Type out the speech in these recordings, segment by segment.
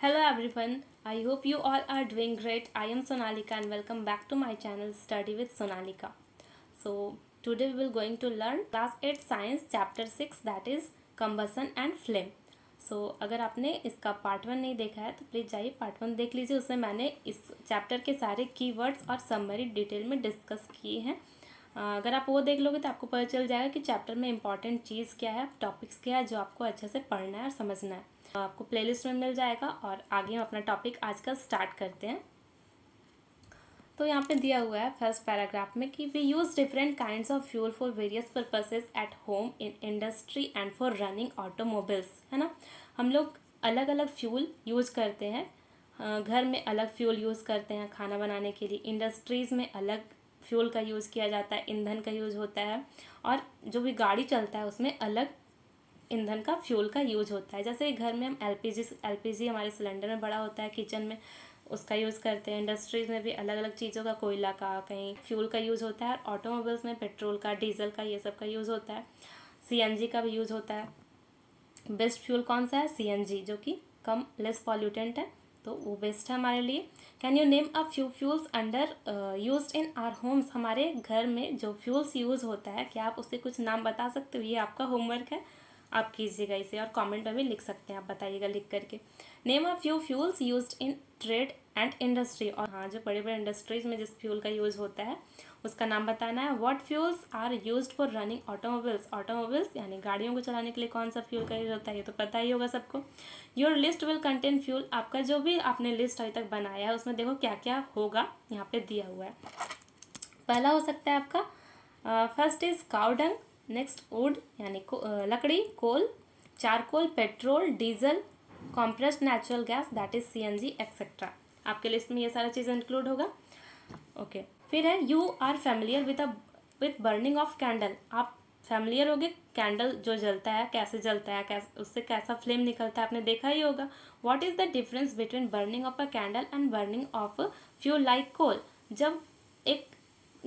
Hello everyone, I hope you all are doing great. I am Sonalika and welcome back to my channel Study with Sonalika. So today we will going to learn class 8 science chapter 6 that is combustion and flame. So अगर आपने इसका part 1 नहीं देखा है तो please जाइए part 1 देख लीजिए। उसमें मैंने इस चैप्टर के सारे कीवर्ड्स और समरी डिटेल में डिस्कस किए हैं। अगर आप वो देख लोगे तो आपको पता चल जाएगा कि चैप्टर में इंपॉर्टेंट चीज़ क्या है, टॉपिक्स क्या है जो आपको अच्छे से पढ़ना है और समझना है। आपको प्लेलिस्ट में मिल जाएगा और आगे हम अपना टॉपिक आज का स्टार्ट करते हैं। तो यहाँ पे दिया हुआ है फर्स्ट पैराग्राफ में कि we use different kinds of fuel for various purposes at home, in industry and for running automobiles, है ना। हम लोग अलग अलग फ्यूल यूज़ करते हैं। घर में अलग फ्यूल यूज़ करते हैं खाना बनाने के लिए, इंडस्ट्रीज़ में अलग फ्यूल का यूज़ किया जाता है, ईंधन का यूज़ होता है, और जो भी गाड़ी चलता है उसमें अलग ईंधन का फ्यूल का यूज होता है। जैसे घर में हम एलपीजी हमारे सिलेंडर में बड़ा होता है, किचन में उसका यूज़ करते हैं। इंडस्ट्रीज़ में भी अलग अलग चीज़ों का, कोयला का, कहीं फ्यूल का यूज़ होता है। और ऑटोमोबाइल्स में पेट्रोल का, डीजल का, ये सब का यूज़ होता है। सीएनजी का भी यूज़ होता है। बेस्ट फ्यूल कौन सा है? सीएनजी, जो कि कम लेस पॉल्यूटेंट है, तो वो बेस्ट है हमारे लिए। Can you name a few fuels under used in our homes? हमारे घर में जो फ्यूल्स यूज़ होता है, क्या आप उसके कुछ नाम बता सकते हो? ये आपका होमवर्क है, आप कीजिएगा इसे, और कमेंट में भी लिख सकते हैं, आप बताइएगा लिख करके। Name a few fuels used in trade and industry. और हाँ, जो बड़े बड़े इंडस्ट्रीज में जिस फ्यूल का यूज़ होता है उसका नाम बताना है। What fuels are used for running automobiles? Automobiles यानी गाड़ियों को चलाने के लिए कौन सा फ्यूल का यूज होता है, ये तो पता ही होगा सबको। Your list will contain fuel. आपका जो भी आपने लिस्ट अभी तक बनाया है उसमें देखो क्या क्या होगा, यहाँ पे दिया हुआ है। पहला हो सकता है आपका first is cow dung, next wood यानी लकड़ी, coal, charcoal, petrol, diesel, compressed natural gas that is CNG etcetera. आपके लिस्ट में ये सारा चीज़ इंक्लूड होगा। ओके, फिर है you are familiar with burning of candle. आप फैमिलियर होगे कैंडल जो जलता है, कैसे जलता है, उससे कैसा फ्लेम निकलता है, आपने देखा ही होगा। What is the difference between burning of a candle and burning of fuel like coal? जब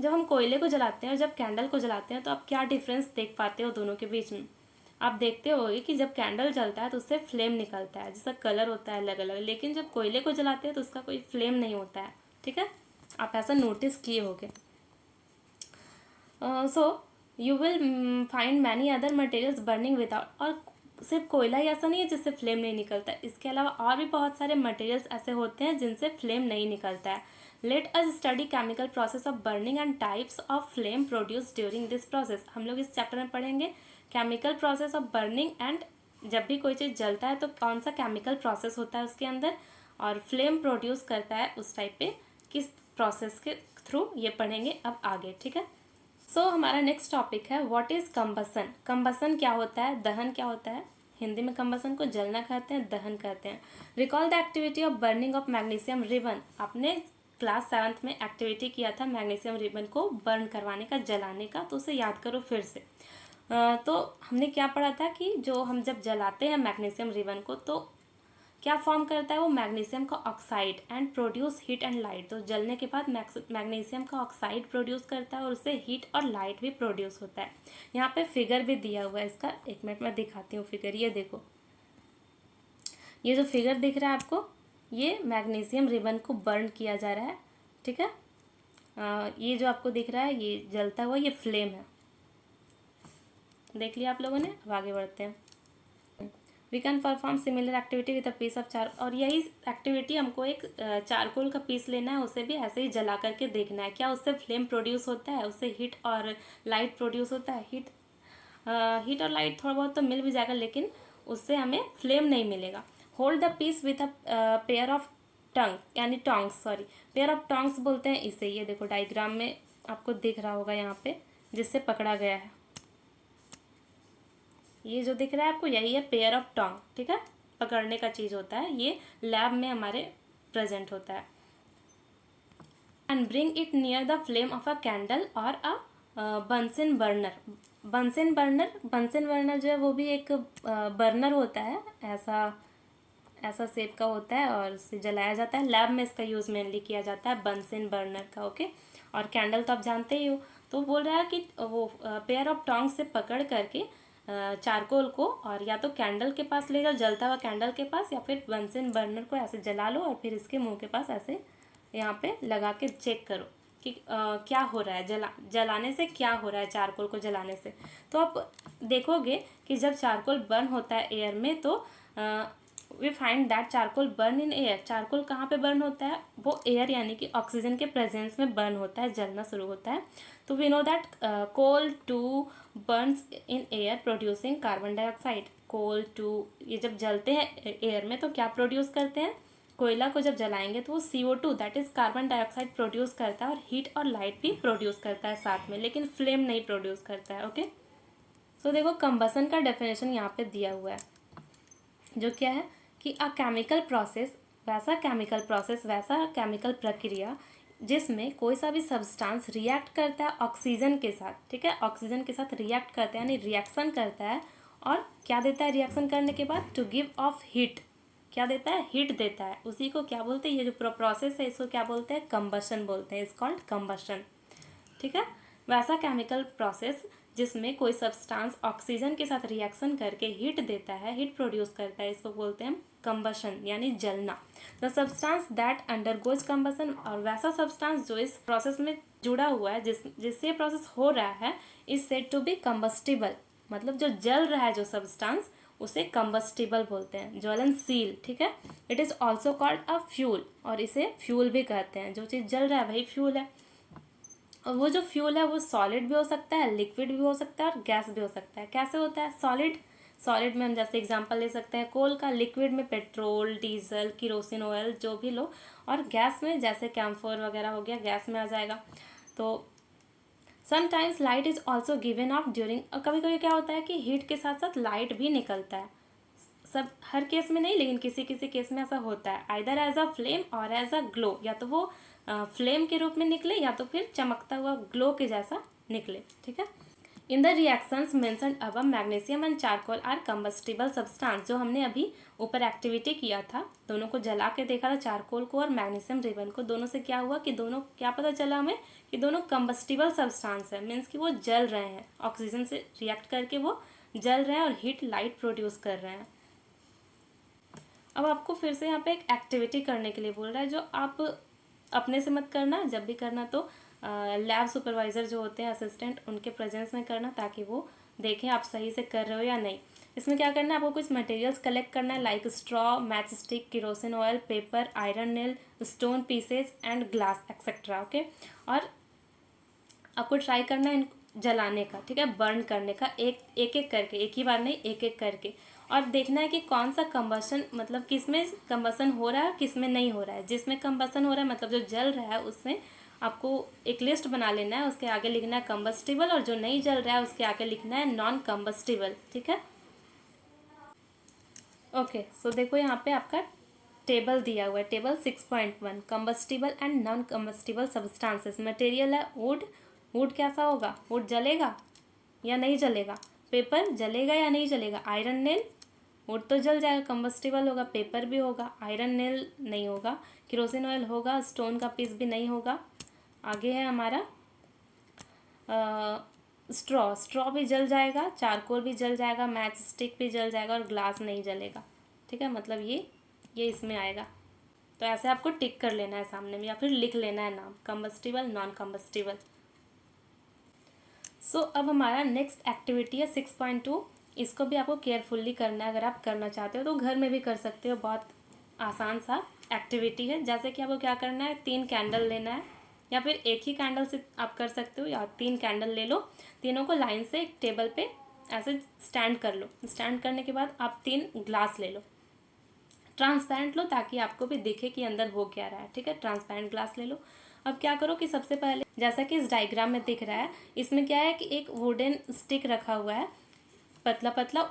हम कोयले को जलाते हैं और जब कैंडल को जलाते हैं तो आप क्या डिफरेंस देख पाते हो दोनों के बीच में? आप देखते होगे कि जब कैंडल जलता है तो उससे फ्लेम निकलता है, जिसका कलर होता है अलग अलग, लेकिन जब कोयले को जलाते हैं तो उसका कोई फ्लेम नहीं होता है। ठीक है, आप ऐसा नोटिस किए होगे। So you will find many other materials burning without. और सिर्फ कोयला ही ऐसा नहीं है जिससे फ्लेम नहीं निकलता है, इसके अलावा और भी बहुत सारे मटेरियल्स ऐसे होते हैं जिनसे फ्लेम नहीं निकलता है। Let us study chemical process of burning and types of flame produce during this process. हम लोग इस चैप्टर में पढ़ेंगे chemical process of burning and, जब भी कोई चीज़ जलता है तो कौन सा केमिकल प्रोसेस होता है उसके अंदर, और फ्लेम प्रोड्यूस करता है उस टाइप पे किस प्रोसेस के थ्रू, ये पढ़ेंगे अब आगे। ठीक है, हमारा नेक्स्ट टॉपिक है व्हाट इज कंबसन। कंबसन क्या होता है, दहन क्या होता है? हिंदी में कंबसन को जलना कहते हैं, दहन कहते हैं। Recall the activity of burning of magnesium ribbon. आपने क्लास 7th में एक्टिविटी किया था मैग्नीशियम रिबन को बर्न करवाने का, जलाने का, तो उसे याद करो फिर से। तो हमने क्या पढ़ा था कि जो हम जब जलाते हैं मैग्नीशियम रिबन को तो क्या फॉर्म करता है वो? मैग्नीशियम का oxide and produce heat and light. तो जलने के बाद मैग्नीशियम का ऑक्साइड प्रोड्यूस करता है और उससे हीट और लाइट भी प्रोड्यूस होता है। यहाँ पे फिगर भी दिया हुआ है इसका, एक मिनट में दिखाती हूँ फिगर। ये देखो, ये जो फिगर दिख रहा है आपको, ये मैग्नीशियम रिबन को बर्न किया जा रहा है। ठीक है, ये जो आपको दिख रहा है ये जलता हुआ, ये फ्लेम है। देख लिया आप लोगों ने, अब आगे बढ़ते हैं। We can perform similar activity with a piece of char. और यही एक्टिविटी हमको एक चारकोल का पीस लेना है, उसे भी ऐसे ही जला करके देखना है क्या उससे फ्लेम प्रोड्यूस होता है, उससे हीट और लाइट प्रोड्यूस होता है। हीट और लाइट थोड़ा बहुत तो मिल भी जाएगा, लेकिन उससे हमें फ्लेम नहीं मिलेगा। Hold the piece with a pair of tong यानी tongs, sorry, pair of tongs बोलते हैं इसे। ये देखो डायग्राम में आपको दिख रहा होगा यहाँ पे, जिससे पकड़ा गया है। ये जो दिख रहा है आपको, यही है पेयर ऑफ टोंग। ठीक है, पकड़ने का चीज़ होता है, ये लैब में हमारे प्रेजेंट होता है। And bring it near the flame of a candle और अ बंसन बर्नर। बंसन बर्नर जो है वो भी एक बर्नर होता है, ऐसा शेप का होता है और इसे जलाया जाता है। लैब में इसका यूज़ मेनली किया जाता है बंसन बर्नर का। ओके, और कैंडल तो आप जानते ही हो। तो बोल रहा है कि वो पेयर ऑफ टोंग से पकड़ करके चारकोल को और या तो कैंडल के पास ले जाओ, जलता हुआ कैंडल के पास, या फिर बंसन बर्नर को ऐसे जला लो और फिर इसके मुंह के पास ऐसे यहाँ पे लगा के चेक करो कि क्या हो रहा है, जलाने से क्या हो रहा है चारकोल को जलाने से। तो आप देखोगे कि जब चारकोल बर्न होता है एयर में तो we find that charcoal burn in air. Charcoal कहाँ पे बर्न होता है? वो एयर यानी कि ऑक्सीजन के प्रेजेंस में बर्न होता है, जलना शुरू होता है। तो we know that coal too burns in air producing carbon dioxide. Coal too ये जब जलते हैं एयर में तो क्या प्रोड्यूस करते हैं? कोयला को जब जलाएंगे तो वो CO2 that is carbon dioxide produce करता है और हीट और लाइट भी प्रोड्यूस करता है साथ में, लेकिन फ्लेम नहीं प्रोड्यूस करता है। ओके, तो देखो कंबसन का डेफिनेशन यहाँ पे दिया हुआ है, जो क्या है कि अ केमिकल प्रोसेस, वैसा केमिकल प्रक्रिया जिसमें कोई सा भी सब्सटेंस रिएक्ट करता है ऑक्सीजन के साथ, ठीक है, ऑक्सीजन के साथ रिएक्ट करता है यानी रिएक्शन करता है, और क्या देता है रिएक्शन करने के बाद? To give off heat. क्या देता है? हीट देता है। उसी को क्या बोलते हैं? ये जो प्रोसेस है इसको क्या बोलते हैं? कंबशन बोलते हैं। इट्स कॉल्ड कंबशन, ठीक है। वैसा केमिकल प्रोसेस जिसमें कोई सब्सटेंस ऑक्सीजन के साथ रिएक्शन करके हीट देता है, हीट प्रोड्यूस करता है, इसको बोलते हैं कंबशन यानी जलना। The substance that undergoes combustion, और वैसा सब्सटेंस जो इस प्रोसेस में जुड़ा हुआ है, जिससे प्रोसेस हो रहा है, is said to be combustible. मतलब जो जल रहा है जो सब्सटेंस उसे कंबस्टिबल बोलते हैं, ज्वलनशील, ठीक है। It is also called a fuel, और इसे फ्यूल भी कहते हैं। जो चीज़ जल रहा है वही फ्यूल है। और वो जो फ्यूल है वो सॉलिड भी हो सकता है, लिक्विड भी हो सकता है और गैस भी हो सकता है। कैसे होता है? सॉलिड में हम जैसे एग्जांपल ले सकते हैं कोल का, लिक्विड में पेट्रोल, डीजल, किरोसिन ऑयल जो भी लो, और गैस में जैसे कैम्फर वगैरह हो गया, गैस में आ जाएगा। तो sometimes light is also given of during, और कभी कभी क्या होता है कि हीट के साथ साथ लाइट भी निकलता है। सब हर केस में नहीं, लेकिन किसी किसी केस में ऐसा होता है, आइदर एज अ फ्लेम और एज अ ग्लो। या तो वो फ्लेम के रूप में निकले या तो फिर चमकता हुआ ग्लो के जैसा निकले, ठीक है। In the reactions mentioned above, magnesium and charcoal are combustible substance. जो हमने अभी ऊपर एक्टिविटी किया था, दोनों को जला के देखा था, चारकोल को और मैग्नीशियम रिबन को, दोनों से क्या हुआ कि दोनों, क्या पता चला हमें कि दोनों कंबस्टिबल सब्सटेंस है। मीन्स कि वो जल रहे हैं, ऑक्सीजन से रिएक्ट करके वो जल रहे हैं और हीट लाइट प्रोड्यूस कर रहे हैं। अब आपको फिर से यहाँ पे एक एक्टिविटी करने के लिए बोल रहा है, जो आप अपने से मत करना, जब भी करना तो लैब सुपरवाइज़र जो होते हैं, असिस्टेंट, उनके प्रेजेंस में करना, ताकि वो देखें आप सही से कर रहे हो या नहीं। इसमें क्या करना है, आपको कुछ मटेरियल्स कलेक्ट करना है, like straw, match stick, kerosene oil, paper, iron nail, stone pieces and glass etcetera. Okay, और आपको ट्राई करना है जलाने का, ठीक है, बर्न करने का, एक करके, एक ही बार नहीं, एक एक करके, और देखना है कि कौन सा कंबसन, मतलब किसमें कंबसन हो रहा है, किसमें नहीं हो रहा है। जिसमें कंबसन हो रहा है मतलब जो जल रहा है, उसमें आपको एक लिस्ट बना लेना है, उसके आगे लिखना है कंबस्टिबल, और जो नहीं जल रहा है उसके आगे लिखना है नॉन कंबस्टिबल, ठीक है। ओके, सो देखो यहाँ पे आपका टेबल दिया हुआ है, table 6.1, combustible and non combustible substances. Material है वुड, वुड कैसा होगा? वुड जलेगा या नहीं जलेगा? पेपर जलेगा या नहीं जलेगा? आयरन नेल, वुड तो जल जाएगा, कंबस्टिबल होगा, पेपर भी होगा, आयरन नेल नहीं होगा, किरोसिन ऑयल होगा, स्टोन का पीस भी नहीं होगा। आगे है हमारा स्ट्रॉ, स्ट्रॉ भी जल जाएगा, चारकोल भी जल जाएगा, मैच स्टिक भी जल जाएगा, और ग्लास नहीं जलेगा, ठीक है। मतलब ये इसमें आएगा। तो ऐसे आपको टिक कर लेना है सामने में, या फिर लिख लेना है नाम, कंबस्टिबल, नॉन कंबस्टिबल। सो अब हमारा नेक्स्ट एक्टिविटी है 6.2। इसको भी आपको केयरफुल्ली करना है। अगर आप करना चाहते हो तो घर में भी कर सकते हो, बहुत आसान सा एक्टिविटी है। जैसे कि आपको क्या करना है, 3 कैंडल लेना है, या फिर एक ही कैंडल से आप कर सकते हो, या 3 कैंडल ले लो, तीनों को लाइन से एक टेबल पे ऐसे स्टैंड कर लो। स्टैंड करने के बाद आप 3 ग्लास ले लो, ट्रांसपेरेंट लो, ताकि आपको भी दिखे कि अंदर हो क्या रहा है, ठीक है। ट्रांसपेरेंट ग्लास ले लो। अब क्या करो कि सबसे पहले, जैसा कि इस डायग्राम में दिख रहा है, इसमें क्या है कि एक वुडन स्टिक रखा हुआ है, पतला पतला,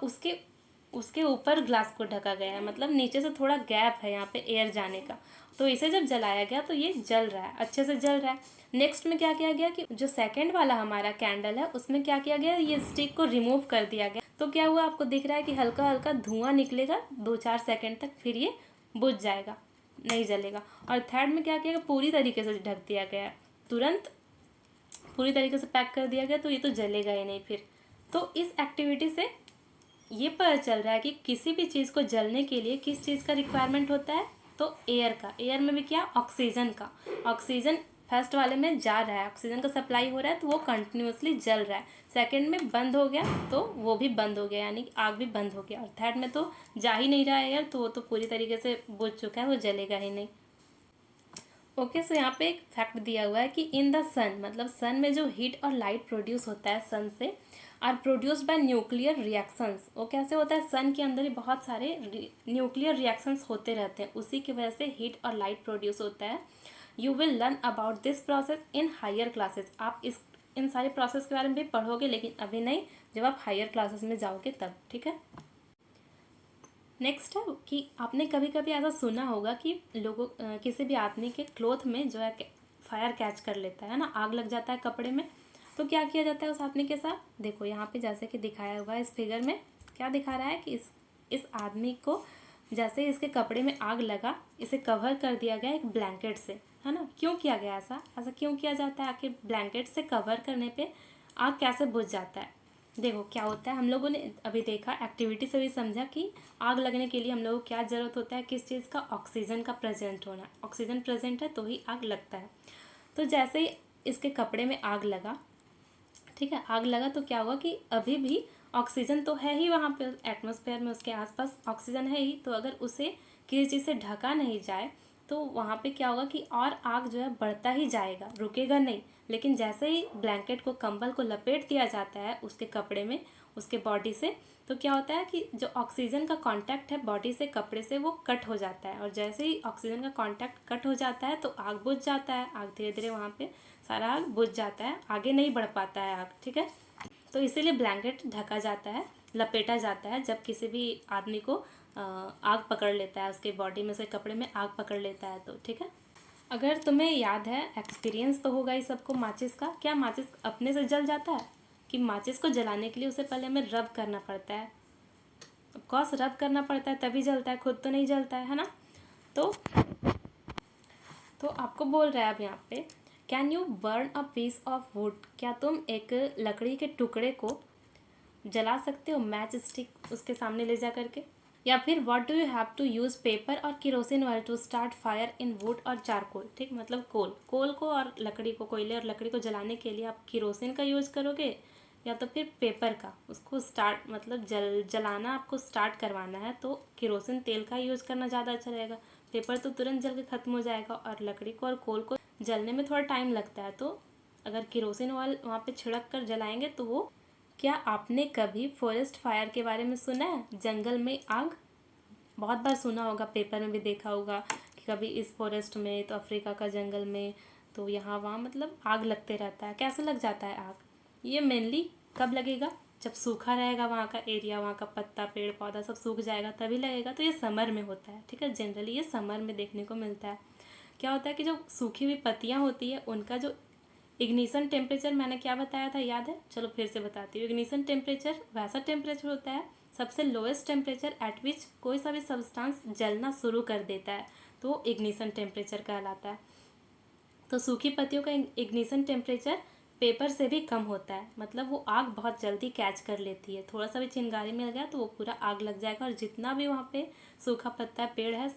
उसके ऊपर ग्लास को ढका गया है, मतलब नीचे से थोड़ा गैप है यहाँ पे एयर जाने का। तो इसे जब जलाया गया तो ये जल रहा है, अच्छे से जल रहा है। नेक्स्ट में क्या किया गया कि जो सेकंड वाला हमारा कैंडल है उसमें क्या किया गया, ये स्टिक को रिमूव कर दिया गया। तो क्या हुआ, आपको दिख रहा है कि हल्का हल्का धुआं निकलेगा 2-4 सेकेंड तक, फिर ये बुझ जाएगा, नहीं जलेगा। और थर्ड में क्या किया गया, पूरी तरीके से ढक दिया गया है, तुरंत पूरी तरीके से पैक कर दिया गया, तो ये तो जलेगा ही नहीं फिर। तो इस एक्टिविटी से ये पता चल रहा है कि किसी भी चीज़ को जलने के लिए किस चीज़ का रिक्वायरमेंट होता है, तो एयर का। एयर में भी क्या, ऑक्सीजन का। ऑक्सीजन फर्स्ट वाले में जा रहा है, ऑक्सीजन का सप्लाई हो रहा है तो वो कंटिन्यूसली जल रहा है। सेकंड में बंद हो गया तो वो भी बंद हो गया, यानी आग भी बंद हो गया। और थर्ड में तो जा ही नहीं रहा है एयर, तो वो तो पूरी तरीके से बुझ चुका है, वो जलेगा ही नहीं। ओके, सो यहाँ पे एक फैक्ट दिया हुआ है कि इन द सन, मतलब सन में जो हीट और लाइट प्रोड्यूस होता है सन से, are produced by nuclear reactions. वो कैसे होता है, सन के अंदर ही बहुत सारे न्यूक्लियर रिएक्शंस होते रहते हैं, उसी की वजह से हीट और लाइट प्रोड्यूस होता है। You will learn about this process in higher classes. आप इन सारे प्रोसेस के बारे में भी पढ़ोगे, लेकिन अभी नहीं, जब आप हायर क्लासेस में जाओगे तब, ठीक है। नेक्स्ट है कि आपने कभी कभी ऐसा सुना होगा कि लोगों किसी भी आदमी के क्लोथ में जो है फायर कैच कर लेता है ना, आग लग जाता है कपड़े में। तो क्या किया जाता है उस आदमी के साथ, देखो यहाँ पे जैसे कि दिखाया हुआ है इस फिगर में, क्या दिखा रहा है कि इस आदमी को जैसे इसके कपड़े में आग लगा, इसे कवर कर दिया गया एक ब्लैंकेट से, है ना। क्यों किया गया ऐसा, ऐसा क्यों किया जाता है, आखिर ब्लैंकेट से कवर करने पे आग कैसे बुझ जाता है। देखो क्या होता है, हम लोगों ने अभी देखा, एक्टिविटी से भी समझा कि आग लगने के लिए हम लोगों को क्या ज़रूरत होता है, किस चीज़ का, ऑक्सीजन का प्रेजेंट होना। ऑक्सीजन प्रेजेंट है तो ही आग लगता है। तो जैसे ही इसके कपड़े में आग लगा, ठीक है, आग लगा तो क्या हुआ कि अभी भी ऑक्सीजन तो है ही वहाँ पे, एटमॉस्फेयर में उसके आसपास ऑक्सीजन है ही। तो अगर उसे किसी चीज़ से ढका नहीं जाए तो वहाँ पे क्या होगा कि और आग जो है बढ़ता ही जाएगा, रुकेगा नहीं। लेकिन जैसे ही ब्लैंकेट को, कंबल को लपेट दिया जाता है उसके कपड़े में, उसके बॉडी से, तो क्या होता है कि जो ऑक्सीजन का कांटेक्ट है बॉडी से कपड़े से, वो कट हो जाता है। और जैसे ही ऑक्सीजन का कांटेक्ट कट हो जाता है तो आग बुझ जाता है, आग धीरे धीरे वहाँ पे सारा आग बुझ जाता है, आगे नहीं बढ़ पाता है आग, ठीक है। तो इसीलिए ब्लैंकेट ढका जाता है, लपेटा जाता है जब किसी भी आदमी को आग पकड़ लेता है, उसके बॉडी में से कपड़े में आग पकड़ लेता है तो, ठीक है। अगर तुम्हें याद है, एक्सपीरियंस तो होगा ही सबको माचिस का। क्या माचिस अपने से जल जाता है, कि माचिस को जलाने के लिए उसे पहले हमें रब करना पड़ता है। ऑफकोर्स रब करना पड़ता है तभी जलता है, खुद तो नहीं जलता है ना। तो आपको बोल रहा है अब यहाँ पे, can you burn a piece of wood. क्या तुम एक लकड़ी के टुकड़े को जला सकते हो, मैच स्टिक उसके सामने ले जा करके। या फिर what do you have to use paper और kerosene oil to start fire in wood और चारकोल। ठीक, मतलब कोल को और लकड़ी को, कोयले और लकड़ी को जलाने के लिए आप केरोसिन का यूज़ करोगे या तो फिर पेपर का। उसको स्टार्ट, मतलब जलाना आपको स्टार्ट करवाना है तो केरोसिन तेल का यूज़ करना ज़्यादा अच्छा रहेगा। पेपर तो तुरंत जल के ख़त्म हो जाएगा और लकड़ी को और कोल को जलने में थोड़ा टाइम लगता है। तो अगर केरोसिन ऑयल वहाँ पे छिड़क कर जलाएंगे तो वो। क्या आपने कभी फॉरेस्ट फायर के बारे में सुना है, जंगल में आग। बहुत बार सुना होगा, पेपर में भी देखा होगा कि कभी इस फॉरेस्ट में तो अफ्रीका का जंगल में तो यहाँ वहाँ मतलब आग लगते रहता है। कैसे लग जाता है आग, ये मेनली कब लगेगा, जब सूखा रहेगा वहाँ का एरिया, वहाँ का पत्ता पेड़ पौधा सब सूख जाएगा तभी लगेगा। तो ये समर में होता है, ठीक है, जनरली ये समर में देखने को मिलता है। क्या होता है कि जो सूखी हुई पत्तियाँ होती है उनका जो इग्निशन टेम्परेचर, मैंने क्या बताया था याद है, चलो फिर से बताती हूँ। इग्निशन टेम्परेचर वैसा टेम्परेचर होता है, सबसे लोएस्ट टेम्परेचर एट विच कोई सा भी सब्सटेंस जलना शुरू कर देता है, तो वो इग्निशन टेम्परेचर कहलाता है। तो सूखी पत्तियों का इग्निशन टेम्परेचर पेपर से भी कम होता है, मतलब वो आग बहुत जल्दी कैच कर लेती है। थोड़ा सा भी चिंगारी मिल गया तो वो पूरा आग लग जाएगा और जितना भी वहाँ पे सूखा पत्ता पेड़ है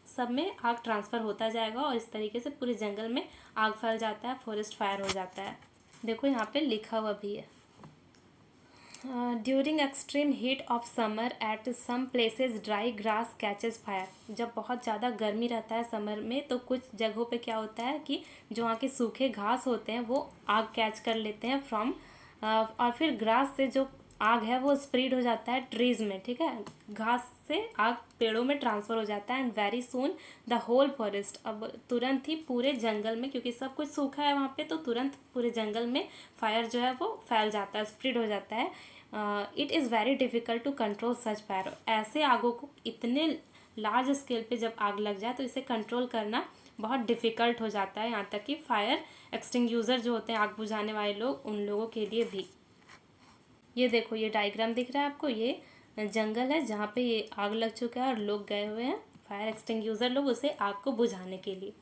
सब में आग ट्रांसफ़र होता जाएगा और इस तरीके से पूरे जंगल में आग फैल जाता है, फॉरेस्ट फायर हो जाता है। देखो यहाँ पे लिखा हुआ भी है, during extreme heat of summer at some places dry grass catches fire. जब बहुत ज़्यादा गर्मी रहता है समर में तो कुछ जगहों पे क्या होता है कि जो वहाँ के सूखे घास होते हैं वो आग कैच कर लेते हैं फ्रॉम, और फिर ग्रास से जो आग है वो स्प्रेड हो जाता है ट्रीज़ में, ठीक है, घास से आग पेड़ों में ट्रांसफ़र हो जाता है and very soon the whole forest. अब तुरंत ही पूरे जंगल में, क्योंकि सब कुछ सूखा है वहाँ पे, तो तुरंत पूरे जंगल में फायर जो है वो फैल जाता है, स्प्रेड हो जाता है। It is very difficult to control such fire. ऐसे आगों को इतने लार्ज स्केल पे जब आग लग जाए तो इसे कंट्रोल करना बहुत डिफ़िकल्ट हो जाता है, यहाँ तक कि फायर एक्सटिंग्यूज़र जो होते हैं, आग बुझाने वाले लोग, उन लोगों के लिए भी। ये देखो, ये डायग्राम दिख रहा है आपको, ये जंगल है जहाँ पे ये आग लग चुका है और लोग गए हुए हैं फायर एक्सटिंग्यूज़र लोग उसे आग को बुझाने के लिए,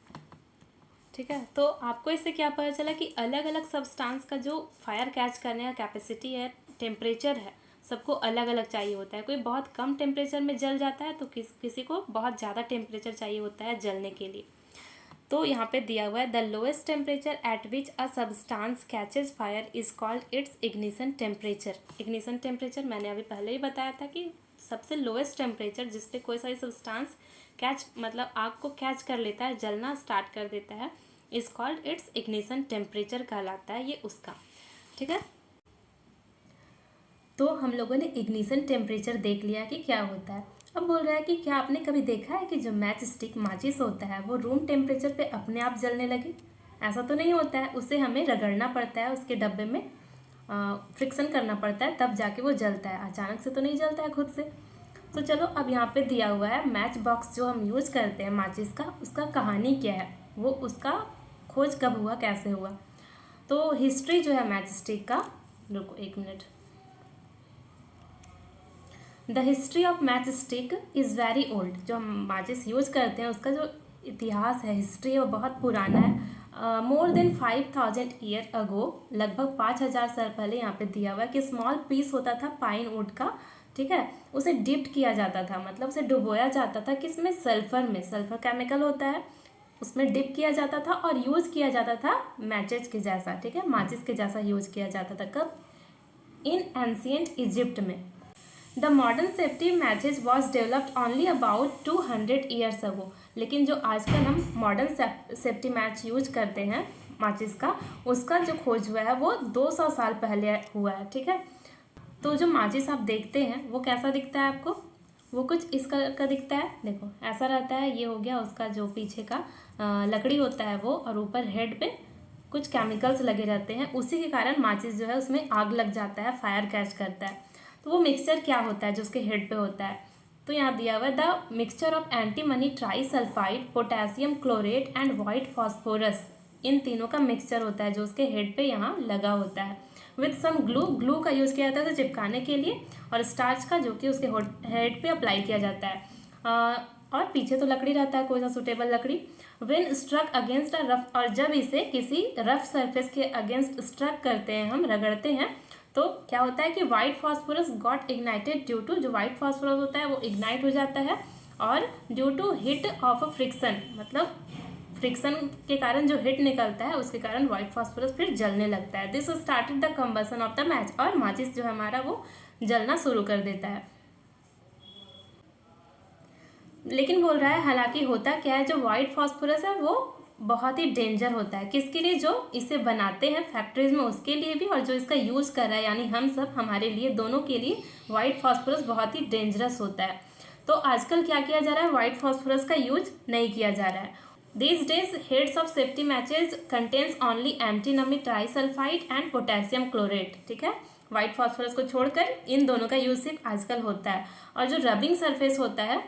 ठीक है। तो आपको इससे क्या पता चला कि अलग अलग सब्सटेंस का जो फायर कैच करने का कैपेसिटी है, टेम्परेचर है, सबको अलग अलग चाहिए होता है। कोई बहुत कम टेम्परेचर में जल जाता है तो किसी को बहुत ज़्यादा टेम्परेचर चाहिए होता है जलने के लिए। तो यहाँ पे दिया हुआ है the lowest temperature at which a substance catches fire is called its ignition temperature. Ignition temperature मैंने अभी पहले ही बताया था कि सबसे लोएस्ट टेम्परेचर जिस पे कोई सारी सब्सटेंस कैच मतलब आग को कैच कर लेता है, जलना स्टार्ट कर देता है, is called its ignition temperature कहलाता है ये उसका। ठीक है, तो हम लोगों ने इग्निशन टेम्परेचर देख लिया कि क्या होता है। अब बोल रहा है कि क्या आपने कभी देखा है कि जो मैच स्टिक माचिस होता है वो रूम टेम्परेचर पे अपने आप जलने लगे? ऐसा तो नहीं होता है, उसे हमें रगड़ना पड़ता है, उसके डब्बे में फ्रिक्शन करना पड़ता है, तब जाके वो जलता है। अचानक से तो नहीं जलता है खुद से। तो चलो अब यहाँ पे दिया हुआ है मैच बॉक्स जो हम यूज़ करते हैं माचिस का, उसका कहानी क्या है, वो उसका खोज कब हुआ, कैसे हुआ। तो हिस्ट्री जो है मैच स्टिक का, रुको एक minute. The history of match stick is very old. जो हम माचिस यूज़ करते हैं उसका जो इतिहास है, हिस्ट्री है, वो बहुत पुराना है। मोर देन 5000 ईयर अगो, लगभग 5000 साल पहले यहाँ पे दिया हुआ है कि स्मॉल पीस होता था पाइन वुड का, ठीक है, उसे डिप्ट किया जाता था, मतलब उसे डुबोया जाता था किसमें, सल्फर में। सल्फर केमिकल होता है, उसमें डिप किया जाता था और यूज़ किया जाता था मैचेज के जैसा, ठीक है, माचिस के जैसा यूज़ किया जाता था। कब? इन एंशियंट इजिप्ट में। The modern safety matches was developed only about 200 years ago. लेकिन जो आजकल हम मॉडर्न सेफ्टी मैच यूज करते हैं माचिस का, उसका जो खोज हुआ है वो 200 साल पहले हुआ है। ठीक है, तो जो माचिस आप देखते हैं वो कैसा दिखता है आपको? वो कुछ इस कलर का दिखता है, देखो ऐसा रहता है। ये हो गया उसका जो पीछे का लकड़ी होता है वो, और ऊपर हेड पे कुछ केमिकल्स लगे रहते हैं, उसी के कारण माचिस जो है उसमें आग लग जाता है, फायर कैच करता है। तो वो मिक्सचर क्या होता है जो उसके हेड पे होता है? तो यहाँ दिया हुआ है the mixture of antimony trisulphide, potassium chlorate and white phosphorus. इन तीनों का मिक्सचर होता है जो उसके हेड पे यहाँ लगा होता है। विथ सम ग्लू, ग्लू का यूज़ किया जाता है उसे चिपकाने के लिए, और स्टार्च का जो कि उसके हेड पे अप्लाई किया जाता है। और पीछे तो लकड़ी रहता है, कोई सा सुटेबल लकड़ी। When struck against a rough, और जब इसे किसी रफ सरफेस के अगेंस्ट स्ट्रक करते हैं, हम रगड़ते हैं, तो क्या होता है कि white phosphorus got ignited due to, जो वाइट फॉस्फोरस होता है वो इग्नाइट हो जाता है, और due to heat of a friction, मतलब फ्रिक्शन के कारण जो हिट निकलता है उसके कारण व्हाइट फॉस्फोरस फिर जलने लगता है। This started the combustion of the match, और माचिस जो हमारा वो जलना शुरू कर देता है। लेकिन बोल रहा है हालांकि होता क्या है, जो व्हाइट फॉस्फोरस है वो बहुत ही डेंजर होता है। किसके लिए? जो इसे बनाते हैं फैक्ट्रीज में उसके लिए भी, और जो इसका यूज़ कर रहा है यानी हम सब, हमारे लिए, दोनों के लिए व्हाइट फॉस्फोरस बहुत ही डेंजरस होता है। तो आजकल क्या किया जा रहा है, व्हाइट फॉस्फोरस का यूज नहीं किया जा रहा है। These days, heads of safety matches contains only antimony trisulphide and potassium chlorate. ठीक है, व्हाइट फॉस्फोरस को छोड़कर इन दोनों का यूज सिर्फ आजकल होता है। और जो रबिंग सरफेस होता है,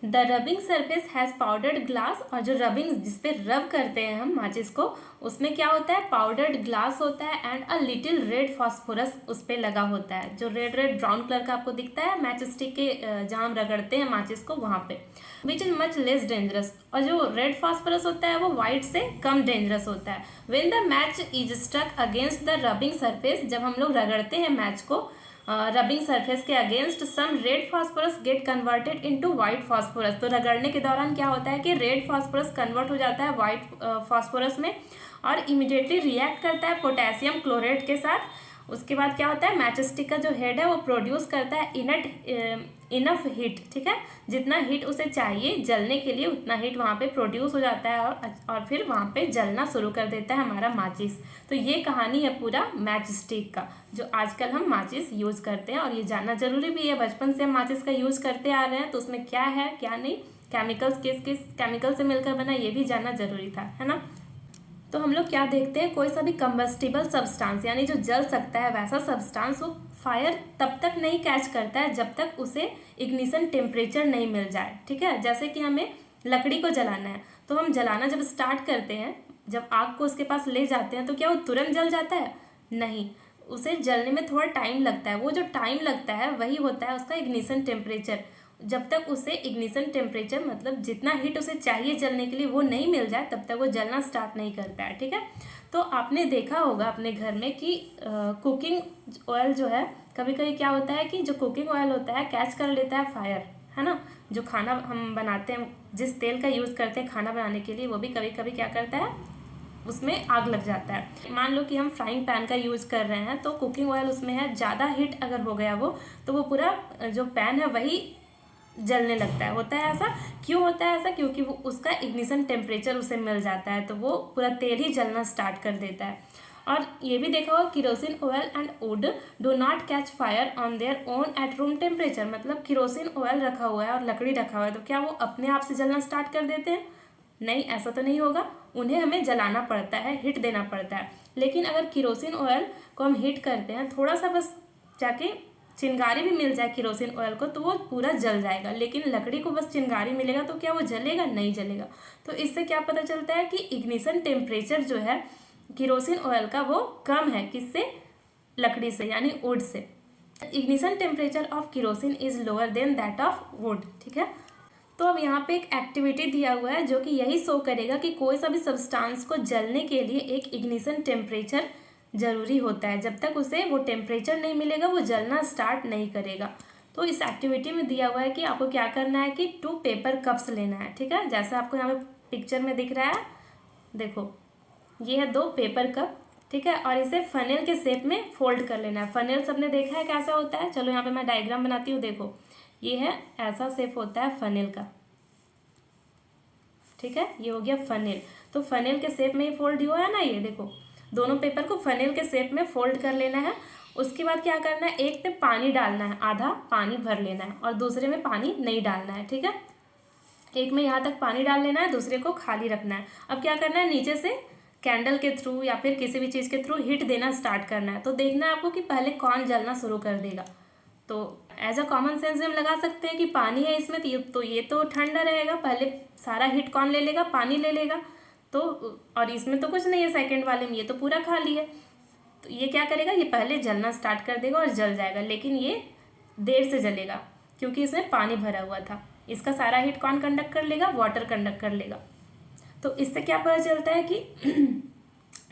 the rubbing surface has powdered glass, और जो रबिंग जिसपे रब करते हैं हम माचिस को, उसमें क्या होता है, पाउडर्ड ग्लास होता है, and a little red phosphorus उस पर लगा होता है, जो रेड रेड ब्राउन कलर का आपको दिखता है मैच स्टिक के जहाँ हम रगड़ते हैं माचिस को वहाँ पे, which is much less dangerous. और जो रेड फॉस्फोरस होता है वो वाइट से कम डेंजरस होता है। When the match is stuck against the rubbing surface, जब हम लोग रगड़ते हैं मैच को रबिंग सरफेस के against, some red phosphorus get converted into white phosphorus. तो रगड़ने के दौरान क्या होता है कि रेड फॉस्फोरस कन्वर्ट हो जाता है वाइट फॉस्फोरस में, और इमिडिएटली रिएक्ट करता है पोटेशियम क्लोरेट के साथ। उसके बाद क्या होता है, मैच स्टिक का जो हेड है वो प्रोड्यूस करता है इनफ हीट। ठीक है, जितना हीट उसे चाहिए जलने के लिए उतना हीट वहाँ पे प्रोड्यूस हो जाता है, और फिर वहाँ पे जलना शुरू कर देता है हमारा माचिस। तो ये कहानी है पूरा मैच स्टिक का, जो आजकल हम माचिस यूज़ करते हैं। और ये जानना जरूरी भी है, बचपन से हम माचिस का यूज़ करते आ रहे हैं, तो उसमें क्या है क्या नहीं, केमिकल्स किस किस केमिकल से मिलकर बना, ये भी जानना जरूरी था, है ना। तो हम लोग क्या देखते हैं, कोई सा भी कंबस्टिबल सब्सटेंस यानी जो जल सकता है वैसा सब्सटेंस, वो फायर तब तक नहीं कैच करता है जब तक उसे इग्निशन टेम्परेचर नहीं मिल जाए। ठीक है, जैसे कि हमें लकड़ी को जलाना है, तो हम जलाना जब स्टार्ट करते हैं, जब आग को उसके पास ले जाते हैं, तो क्या वो तुरंत जल जाता है? नहीं, उसे जलने में थोड़ा टाइम लगता है। वो जो टाइम लगता है वही होता है उसका इग्निशन टेम्परेचर। जब तक उसे इग्निशन टेम्परेचर, मतलब जितना हीट उसे चाहिए जलने के लिए, वो नहीं मिल जाए, तब तक वो जलना स्टार्ट नहीं करता है। ठीक है, तो आपने देखा होगा अपने घर में कि कुकिंग ऑयल जो है, कभी कभी क्या होता है कि जो कुकिंग ऑयल होता है कैच कर लेता है फायर, है ना। जो खाना हम बनाते हैं, जिस तेल का यूज़ करते हैं खाना बनाने के लिए, वो भी कभी कभी क्या करता है, उसमें आग लग जाता है। मान लो कि हम फ्राइंग पैन का यूज़ कर रहे हैं, तो कुकिंग ऑयल उसमें है, ज़्यादा हीट अगर हो गया वो, तो वो पूरा जो पैन है वही जलने लगता है। होता है ऐसा, क्यों होता है ऐसा? क्योंकि वो उसका इग्निशन टेम्परेचर उसे मिल जाता है, तो वो पूरा तेल ही जलना स्टार्ट कर देता है। और ये भी देखा होगा, kerosene oil and would do not catch fire on their own at room temperature. मतलब किरोसिन ऑयल रखा हुआ है और लकड़ी रखा हुआ है, तो क्या वो अपने आप से जलना स्टार्ट कर देते हैं? नहीं, ऐसा तो नहीं होगा, उन्हें हमें जलाना पड़ता है, हीट देना पड़ता है। लेकिन अगर किरोसिन ऑयल को हम हीट करते हैं, थोड़ा सा बस जाके चिंगारी भी मिल जाए किरोसिन ऑयल को, तो वो पूरा जल जाएगा। लेकिन लकड़ी को बस चिंगारी मिलेगा तो क्या वो जलेगा? नहीं जलेगा। तो इससे क्या पता चलता है कि इग्निशन टेम्परेचर जो है किरोसिन ऑयल का वो कम है, किससे? लकड़ी से, यानी would say. Ignition temperature of kerosene is lower than that of would. ठीक है, तो अब यहाँ पे एक एक्टिविटी दिया हुआ है जो कि यही शो करेगा कि कोई सा भी सब्सटेंस को जलने के लिए एक इग्निशन टेम्परेचर जरूरी होता है। जब तक उसे वो टेम्परेचर नहीं मिलेगा वो जलना स्टार्ट नहीं करेगा। तो इस एक्टिविटी में दिया हुआ है कि आपको क्या करना है कि 2 पेपर कप्स लेना है। ठीक है, जैसे आपको यहाँ पे पिक्चर में दिख रहा है, देखो ये है 2 पेपर कप। ठीक है, और इसे फनेल के शेप में फोल्ड कर लेना है। फनेल सबने देखा है कैसा होता है? चलो यहाँ पे मैं डायग्राम बनाती हूँ। देखो ये है, ऐसा शेप होता है फनेल का। ठीक है, ये हो गया फनेल। तो फनेल के शेप में ही फोल्ड हुआ है ना, ये देखो दोनों पेपर को फनेल के शेप में फोल्ड कर लेना है। उसके बाद क्या करना है, एक पे पानी डालना है, आधा पानी भर लेना है, और दूसरे में पानी नहीं डालना है। ठीक है, एक में यहाँ तक पानी डाल लेना है, दूसरे को खाली रखना है। अब क्या करना है, नीचे से कैंडल के थ्रू या फिर किसी भी चीज़ के थ्रू हीट देना स्टार्ट करना है। तो देखना है आपको कि पहले कौन जलना शुरू कर देगा। तो एज अ कॉमन सेंस हम लगा सकते हैं कि पानी है इसमें, तो ये तो ठंडा रहेगा, पहले सारा हीट कौन ले लेगा? पानी ले लेगा। तो और इसमें तो कुछ नहीं है सेकंड वाले में, ये तो पूरा खाली है। तो ये क्या करेगा, ये पहले जलना स्टार्ट कर देगा और जल जाएगा, लेकिन ये देर से जलेगा क्योंकि इसमें पानी भरा हुआ था। इसका सारा हीट कौन कंडक्ट कर लेगा? वाटर कंडक्ट कर लेगा। तो इससे क्या पता चलता है कि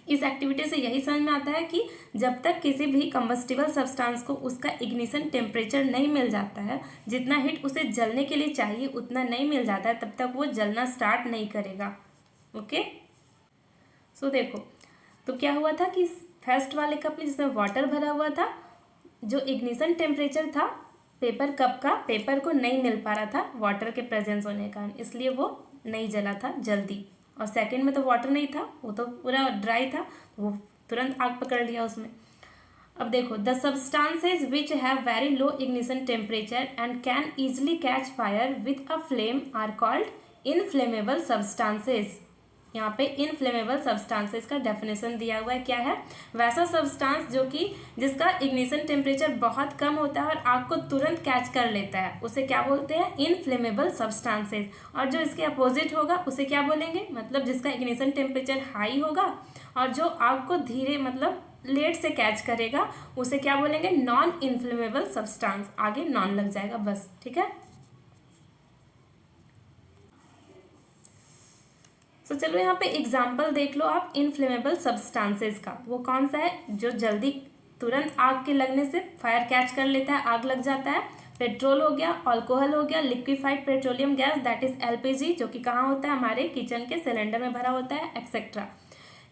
इस एक्टिविटी से यही समझ में आता है कि जब तक किसी भी कंबस्टिबल सब्सटेंस को उसका इग्निशन टेम्परेचर नहीं मिल जाता है, जितना हीट उसे जलने के लिए चाहिए उतना नहीं मिल जाता है, तब तक वो जलना स्टार्ट नहीं करेगा। ओके, सो देखो तो क्या हुआ था कि फर्स्ट वाले कप में जिसमें वाटर भरा हुआ था, जो इग्निशन टेम्परेचर था पेपर कप का, पेपर को नहीं मिल पा रहा था वाटर के प्रेजेंस होने के कारण, इसलिए वो नहीं जला था जल्दी। और सेकंड में तो वाटर नहीं था, वो तो पूरा ड्राई था, वो तुरंत आग पकड़ लिया उसमें। अब देखो, the substances which have very low ignition temperature and can easily catch fire with a flame are called inflammable substances. यहाँ पे इनफ्लेमेबल सब्सटेंसेस का डेफिनेशन दिया हुआ है। क्या है? वैसा सब्सटेंस जो कि जिसका इग्निशन टेम्परेचर बहुत कम होता है और आग को तुरंत कैच कर लेता है, उसे क्या बोलते हैं? Inflammable substances. और जो इसके अपोजिट होगा उसे क्या बोलेंगे? मतलब जिसका इग्निशन टेम्परेचर हाई होगा और जो आग को धीरे मतलब लेट से कैच करेगा, उसे क्या बोलेंगे? Non inflammable substance. आगे नॉन लग जाएगा बस। ठीक है, तो चलो यहाँ पे एग्जाम्पल देख लो आप इनफ्लेमेबल सब्सटेंसेस का। वो कौन सा है जो जल्दी तुरंत आग के लगने से फायर कैच कर लेता है, आग लग जाता है? पेट्रोल हो गया, अल्कोहल हो गया, liquefied petroleum gas that is LPG, जो कि कहाँ होता है? हमारे किचन के सिलेंडर में भरा होता है, etcetera.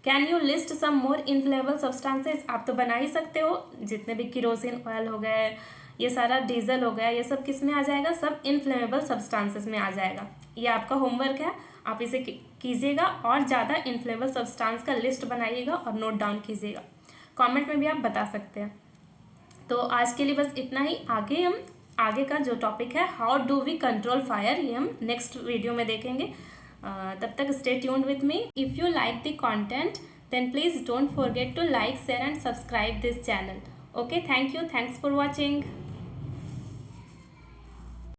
Can you list some more inflammable substances? आप तो बना ही सकते हो, जितने भी किरोसिन ऑयल हो गए, ये सारा डीजल हो गया, ये सब किस में आ जाएगा? सब इनफ्लेमेबल सब्सटेंसेस में आ जाएगा। ये आपका होमवर्क है, आप इसे कीजिएगा और ज़्यादा इनफ्लेमेबल सब्सटेंस का लिस्ट बनाइएगा और नोट डाउन कीजिएगा। कमेंट में भी आप बता सकते हैं। तो आज के लिए बस इतना ही। आगे का जो टॉपिक है how do we control fire, ये हम नेक्स्ट वीडियो में देखेंगे। तब तक stay tuned with me. If you like the content then please don't forget to like, share and subscribe this channel. Okay, thank you. Thanks for watching.